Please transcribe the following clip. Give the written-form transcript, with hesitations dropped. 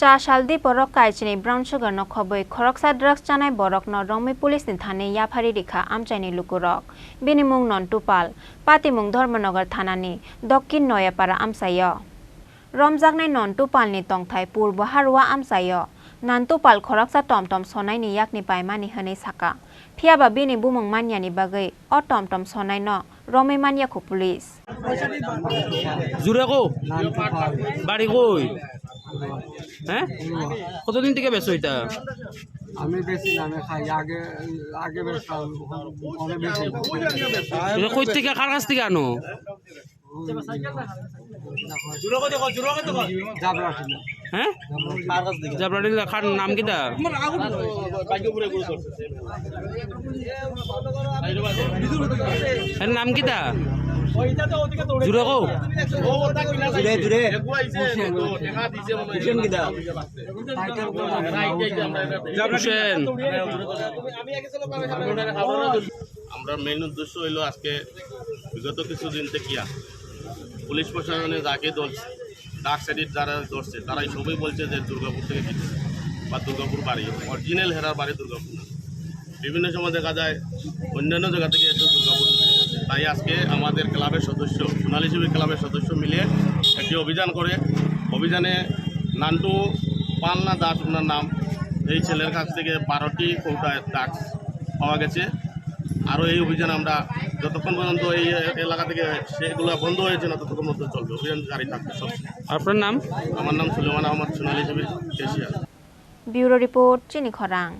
Cha Shaldi Borok Kaichini Brown Sugar no Khoboi Khoroksa Drugs Chanai Borok no Rongmi Police ni Thane Yapari Rikha Amchaini Lukurok Binimung non Tupal Patimung Dharmanagar Thanani Dokkin Noyapara Amsayo Romjaknai non Tupal ni Tongthai Purbo Harwa Amsayo Nantupal Khoroksa Tomtom Sonai ni Yakni Paimani Hani Saka Phiaba Bini Bumung Manya ni Bagai O Tomtom Sonai no Rongmi Manya Khu Police জুরে কো বাড়ি কই হ্যাঁ কতদিন থেকে বেচো এটা আমি বেশি না খাই আগে আগে বেচতাম অনেক বেশি এটা কই থেকে কার কাছ থেকে আনো হ্যাঁ জাবরাটিল খার নাম কিটা এর নাম কিটা জুরে কো জুরে জুরে হুসেন আমরা মেইন উদ্দেশ্য হইল আজকে বিগত কিছুদিন থেকে পুলিশ প্রশাসনে যাকে ধরছে ডাক সাইডের যারা ধরছে তারাই সবাই বলছে যে দুর্গাপুর থেকে কিনেছে বা দুর্গাপুর বাড়ি অরিজিনাল হেরার বাড়ি দুর্গাপুর বিভিন্ন সময় দেখা যায় অন্যান্য জায়গা থেকে এসে দুর্গাপুর তাই আজকে আমাদের ক্লাবের সদস্য সোনালী শিবির ক্লাবের সদস্য মিলে একটি অভিযান করে অভিযানে নান্টু পালনা দাস ওনার নাম এই ছেলের কাছ থেকে 12টি কৌটা ড্রাগস পাওয়া গেছে আরও এই অভিযান আমরা যতক্ষণ পর্যন্ত এই এলাকা থেকে সেগুলো বন্ধ হয়েছে না ততক্ষণ পর্যন্ত চলবে অভিযান জারি থাকবে সব আপনার নাম আমার নাম সুলেমান আহমদ সোনালী শিবির cashier Bureau Report Chini Khorang